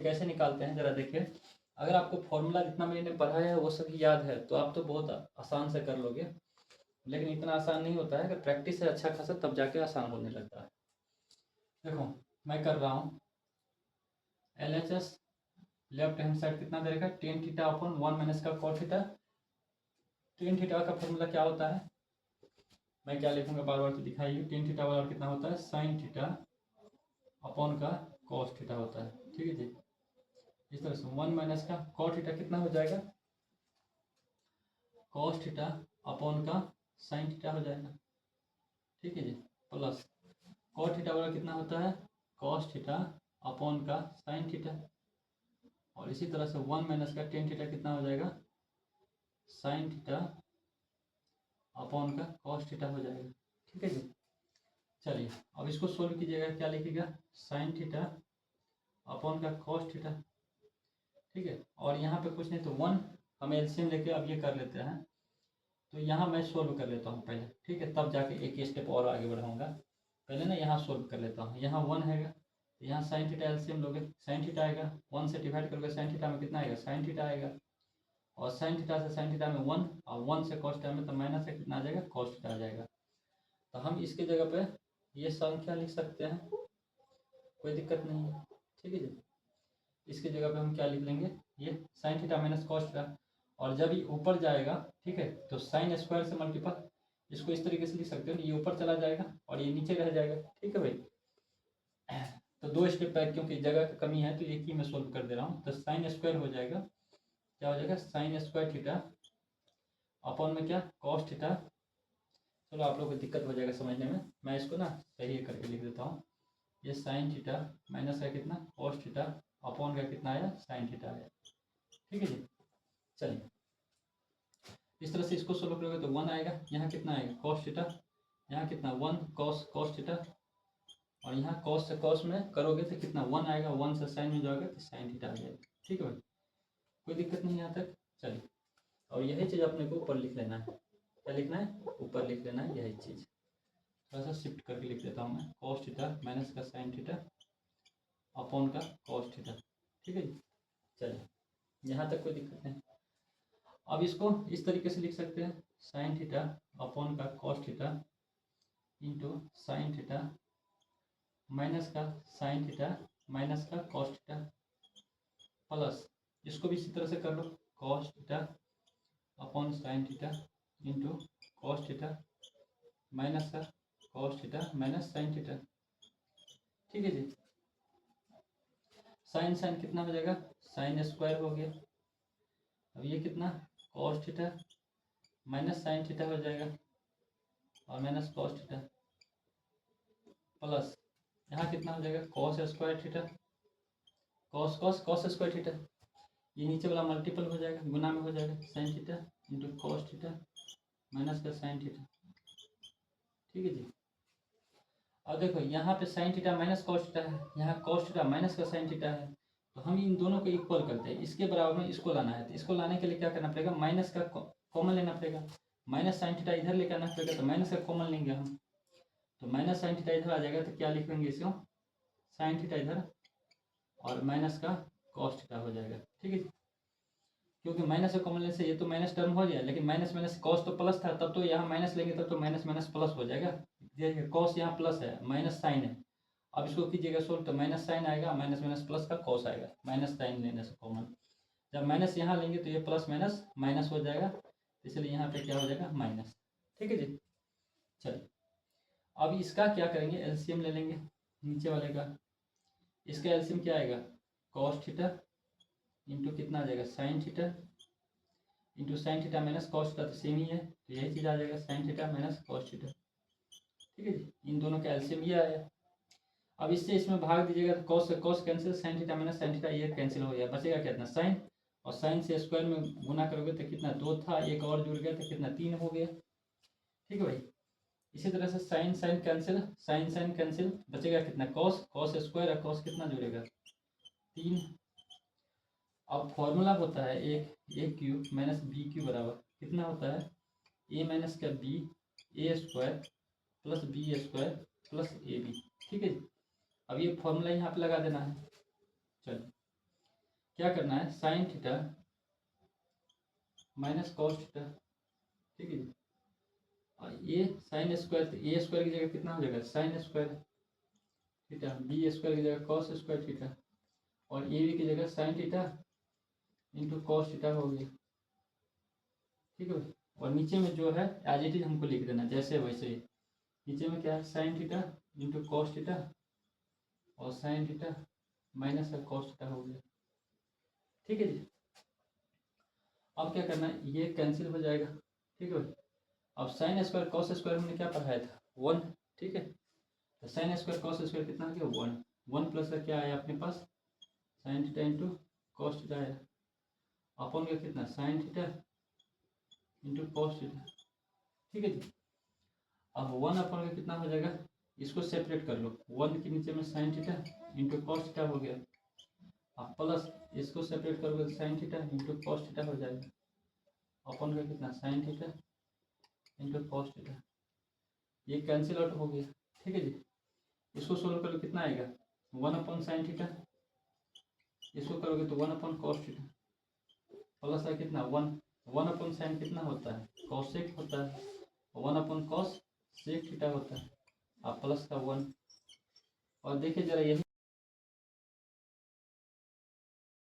कैसे निकालते हैं ज़रा देखिए। अगर आपको फॉर्मूला जितना मैंने पढ़ाया है वो सभी याद है तो आप तो बहुत आसान से कर लोगे, लेकिन इतना आसान नहीं होता है। अगर प्रैक्टिस है अच्छा खासा तब जाके आसान होने लगता है। देखो मैं कर रहा हूँ LHS लेफ्ट हैंड साइड कितना दे रखा है, टेन थीटा अपॉन 1 माइनस का कॉट थीटा। टेन थीटा का फॉर्मूला क्या होता है, मैं क्या लिखूंगा बार बार तो दिखाइए। टेन थीटा वाला कितना होता है, साइन थीटा अपॉन का कॉस थीटा होता है। ठीक है जी। इस तरह से 1 माइनस का कॉट थीटा कितना हो जाएगा, कॉस थीटा अपॉन का साइन थीटा हो जाएगा। ठीक है जी। प्लस कॉट थीटा वाला कितना होता है, कॉस थीटा अपॉन का साइन थीटा। और इसी तरह से 1 माइनस का टेन थीटा कितना हो जाएगा, साइन थीटा अपॉन का कॉस थीटा हो जाएगा। ठीक है जी। चलिए अब इसको सोल्व कीजिएगा, क्या लिखिएगा, साइन थीटा अपॉन का कॉस थीटा। ठीक है। और यहाँ पे कुछ नहीं तो 1 हम एलसीएम लेके अब ये कर लेते हैं। तो यहाँ मैं सोल्व कर लेता हूँ पहले, ठीक है, तब जाके एक स्टेप और आगे बढ़ाऊँगा। पहले ना यहाँ सोल्व कर लेता हूँ। यहाँ 1 हैगा तो यहाँ साइन थीटा एलसीएम लोगे, साइन थीटा आएगा, 1 से डिवाइड करोगे साइन थीटा में कितना आएगा, साइन थीटा आएगा। और साइन थीटा से साइन थीटा में 1 और 1 से कॉस थीटा में तो माइनस से कितना आ जाएगा, कॉस थीटा आ जाएगा। तो हम इसके जगह पे ये संख्या लिख सकते हैं, कोई दिक्कत नहीं है। ठीक है जी। इसकी जगह पे हम क्या लिख लेंगे, ये sign theta minus cos theta. और जब ये ऊपर जाएगा, ठीक है, तो साइन स्क्वायर से मल्टीपल, इसको इस तरीके से लिख सकते हो, ये ऊपर चला जाएगा और ये नीचे रह जाएगा। ठीक है भाई। तो दो स्टेप है क्योंकि जगह की कमी है तो एक ही मैं सोल्व कर दे रहा हूँ। तो साइन स्क्वायर हो जाएगा, क्या हो जाएगा, साइन स्क्वायर थीटा अपॉन में क्या, कॉस थीटा। चलो आप लोगों को दिक्कत हो जाएगा समझने में, मैं इसको ना सही करके लिख देता हूँ। ये साइन थीटा माइनस का कितना, कॉस थीटा अपॉन का कितना आया, साइन थीटा आया। ठीक है जी। चलिए इस तरह से इसको सोल्व करोगे तो 1 आएगा, यहाँ कितना आएगा, कॉस थीटा, यहाँ कितना 1 कॉस कॉस थीटा। और यहाँ कॉस से कॉस में करोगे तो कितना 1 आएगा, 1 से साइन में जाओगे तो साइन थीटा आ जाएगा। ठीक है भाई, कोई दिक्कत नहीं यहाँ तक। चलिए और यही चीज़ अपने को ऊपर लिख लेना है, क्या लिखना है, ऊपर लिख लेना है यही चीज़। थोड़ा सा शिफ्ट करके लिख देता हूँ मैं, कॉस थीटा माइनस का साइन थीटा अपॉन का कॉस थीटा। ठीक है जी। चलिए यहाँ तक कोई दिक्कत नहीं। अब इसको इस तरीके से लिख सकते हैं, साइन थीटा अपॉन का cos theta into sine theta minus का साइन थीटा माइनस का कॉस थीटा प्लस इसको भी इसी तरह से कर लो, cos theta upon sine theta into cos theta minus का cos theta minus sine theta. ठीक है जी। साइन साइन कितना हो जाएगा, साइन स्क्वायर हो गया। अब ये कितना, cos theta minus sine theta हो जाएगा और माइनस कॉस थीटा प्लस यहाँ कितना हो जाएगा, cos square theta, cos cos cos square theta, ये नीचे वाला मल्टीपल हो जाएगा, गुना में हो जाएगा, sign theta into cos theta minus का साइन थीटा। ठीक है जी। अब देखो यहाँ पे sign theta minus cos theta है, यहाँ कॉस थीटा माइनस का साइन थीटा है, तो हम इन दोनों को इक्वल करते हैं। इसके बराबर में इसको लाना है, तो इसको लाने के लिए क्या करना पड़ेगा, माइनस का कॉमन लेना पड़ेगा। माइनस साइन थीटा इधर लेकर आना पड़ेगा, तो माइनस का कॉमन लेंगे हम, तो माइनस साइन थीटा इधर आ जाएगा, तो क्या लिखेंगे इसको, साइन थीटा इधर और माइनस का कॉस थीटा हो जाएगा। ठीक है, क्योंकि माइनस का कॉमन लेने से ये तो माइनस टर्म हो गया, लेकिन माइनस माइनस कॉस तो प्लस था, तब तो यहाँ माइनस लेंगे तब तो माइनस माइनस प्लस हो जाएगा। देखिए कॉस यहाँ प्लस है, माइनस साइन है, अब इसको कीजिएगा सोल्व तो माइनस साइन आएगा, माइनस माइनस प्लस का कॉस आएगा, माइनस साइन लेने से कॉमन। जब माइनस यहाँ लेंगे तो ये प्लस माइनस माइनस हो जाएगा, इसलिए यहाँ पे क्या हो जाएगा, माइनस। ठीक है जी। चलिए अब इसका क्या करेंगे, एलसीएम ले लेंगे नीचे वाले का। इसका एलसीएम क्या आएगा, कॉस थीटा इंटू कितना आ जाएगा, sign theta into sine theta minus cos theta, तो सेम ही है, तो यही चीज़ आ जाएगा, sign theta minus cos theta. ठीक है जी। इन दोनों का एलसीएम ये आया। अब इससे इसमें भाग दीजिएगा तो कॉस से cos cancel, sign theta minus sine theta ये कैंसिल हो गया, बचेगा कितना, साइन, और साइन से स्क्वायर में गुना करोगे तो कितना, 2 था, एक और जुड़ गया तो कितना, 3 हो गया। ठीक है भाई। इसी तरह से sine sine cancel, sine sine cancel, बचेगा कितना, कॉस, कॉस स्क्वायर और कॉस कितना जुड़ेगा, 3। अब फॉर्मूला होता है a cube minus b cube बराबर कितना होता है, ए माइनस का b, a square plus b square plus a b. ठीक है जी। अब ये फॉर्मूला यहाँ पे लगा देना है। चलिए क्या करना है, sign theta minus cos theta, ठीक है जी। और ये साइन स्क्वायर, ए स्क्वायर की जगह कितना हो जाएगा, sine square theta, b square की जगह कॉस स्क्वायर थीटा, और ए बी की जगह sign theta into cos theta हो गया, ठीक है भाई। और नीचे में जो है एज इट इज हमको लिख देना जैसे वैसे ही। नीचे में क्या है, sign theta into cos theta और साइन थीटा माइनस का कॉस थीटा हो गया, ठीक है जी। अब क्या करना है, ये कैंसिल हो जाएगा, ठीक है भाई। अब साइन स्क्वायर कॉस स्क्वायर हमने क्या पढ़ाया था, 1, ठीक है। तो साइन स्क्वायर कॉस स्क्वायर कितना आ गया, 1, 1 प्लस का क्या आया अपने पास, sine theta into cos theta आया, अपन का कितना sine theta into cos theta, ठीक है जी। अब 1 अपन का कितना हो जाएगा, इसको सेपरेट कर लो, 1 के नीचे में sign theta into cos theta हो गया, अब प्लस इसको सेपरेट करोगे तो sign theta into cos theta हो जाएगा, अपन का कितना sine theta into cos theta, ये कैंसिल आउट हो गया, ठीक है जी। इसको सोल्व करो कितना आएगा, 1 अपॉन साइन थीटा, इसको करोगे तो 1 अपॉन कॉस थीटा, प्लस है कितना 1, 1 अपॉन साइन कितना होता है, कॉसेक होता है, 1 अपॉन कॉस सेक थीटा होता है, अब प्लस का 1। और देखिए जरा यही